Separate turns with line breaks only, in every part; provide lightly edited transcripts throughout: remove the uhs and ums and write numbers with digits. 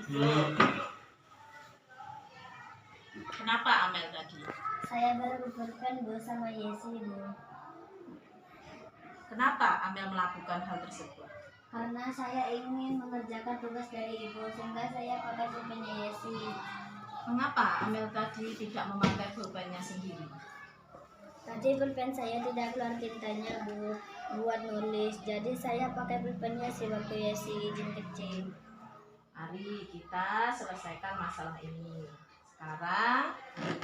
duduk. Kenapa Amel tadi?
Saya baru berpikir Bu sama Yesi Bu.
Kenapa Amel melakukan hal tersebut?
Karena saya ingin mengerjakan tugas dari Ibu sehingga saya pakai pulpennya Yesi.
Mengapa Amel tadi tidak memakai pulpennya sendiri?
Tadi pulpen saya tidak keluar tintanya Bu buat nulis. Jadi saya pakai pulpennya si waktu Yesi izin kecil.
Mari kita selesaikan masalah ini. Sekarang,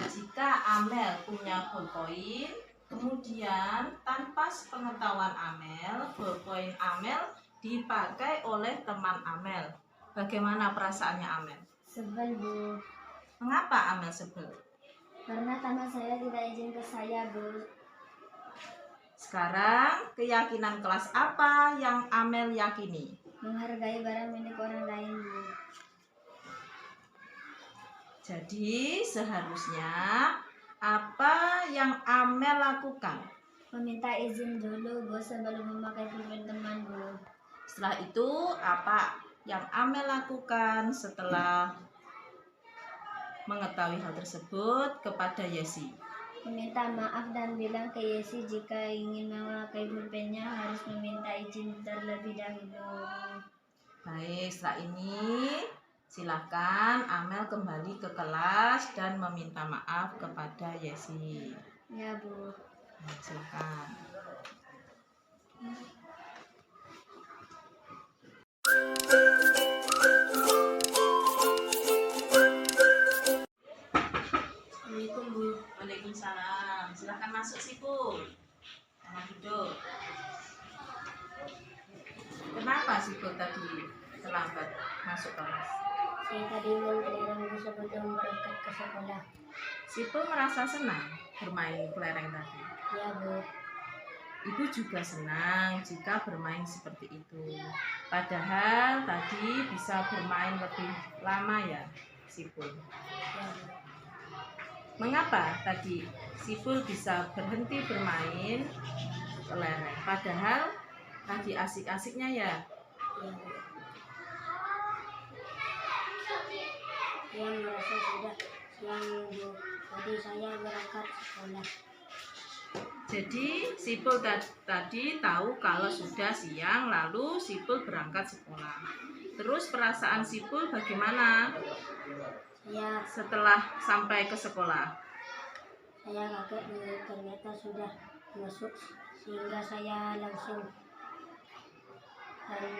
jika Amel punya ballpoint, kemudian tanpa sepengetahuan Amel, ballpoint Amel dipakai oleh teman Amel. Bagaimana perasaannya Amel?
Sebel Bu.
Mengapa Amel sebel?
Karena teman saya tidak izin ke saya Bu.
Sekarang, keyakinan kelas apa yang Amel yakini?
Menghargai barang milik orang lain Bu.
Jadi, seharusnya apa yang Amel lakukan?
Meminta izin dulu Bu sebelum memakai pulpen teman Bu.
Setelah itu, apa yang Amel lakukan setelah mengetahui hal tersebut kepada Yesi?
Meminta maaf dan bilang ke Yesi jika ingin memakai pulpennya harus meminta izin terlebih dahulu.
Baik, setelah ini silakan Amel kembali ke kelas dan meminta maaf kepada Yesi.
Ya Bu.
Nah, silakan.
Assalamualaikum Bu.
Waalaikumsalam. Silakan masuk Sipul. Jangan duduk. Kenapa Sipul tadi terlambat masuk kelas?
Saya tadi mengelereng Bu sebelum berangkat ke sekolah.
Sipul merasa senang bermain kelereng tadi.
Ya Bu.
Ibu juga senang jika bermain seperti itu. Padahal tadi bisa bermain lebih lama ya, Sipul.
Ya Bu.
Mengapa tadi Sipul bisa berhenti bermain kelereng? Padahal tadi asik-asiknya ya.
Ya Bu. Yang merasa sudah siang Bu. Tadi saya berangkat sekolah.
Jadi Sipul tadi tahu kalau sudah siang, lalu Sipul berangkat sekolah. Terus perasaan Sipul bagaimana
Saya
setelah sampai ke sekolah?
kaget Bu, ternyata sudah masuk sehingga saya langsung lari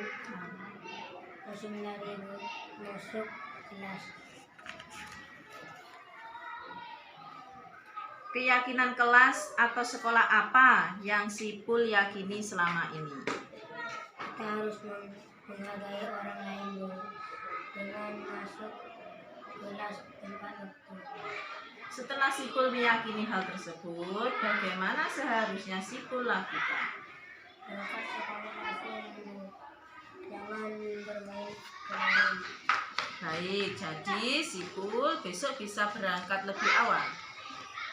Bu, masuk kelas.
Keyakinan kelas atau sekolah apa yang Sipul yakini selama ini?
Kita harus menghargai orang lain Bu, dengan masuk kelas tempat waktu.
Setelah Sipul meyakini hal tersebut, bagaimana seharusnya Sipul lakukan?
Berangkat sekolah langsung Bu, jangan bermain kelereng.
Baik, jadi Sipul besok bisa berangkat lebih awal.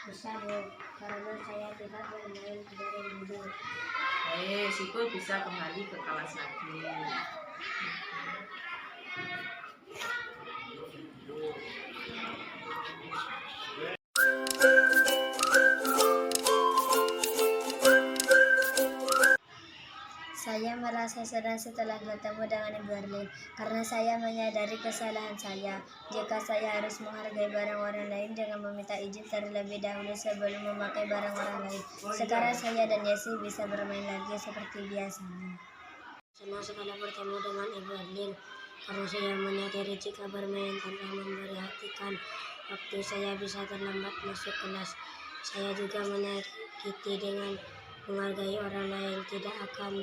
Bisa Bu, karena saya tidak bermain kelereng dulu.
Baik, Sipul bisa kembali ke kelas lagi.
Saya merasa senang setelah bertemu dengan Ibu Erlin karena saya menyadari kesalahan saya. Jika saya harus menghargai barang orang lain dengan meminta izin terlebih dahulu sebelum memakai barang orang lain. Sekarang saya dan Yesi bisa bermain lagi seperti biasanya. Senang sekali bertemu dengan Ibu Erlin karena saya menyadari jika bermain tanpa memperhatikan waktu saya bisa terlambat masuk kelas. Saya juga menyakiti dengan menghargai orang lain tidak akan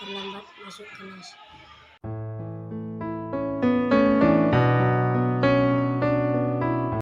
terlambat masuk kelas.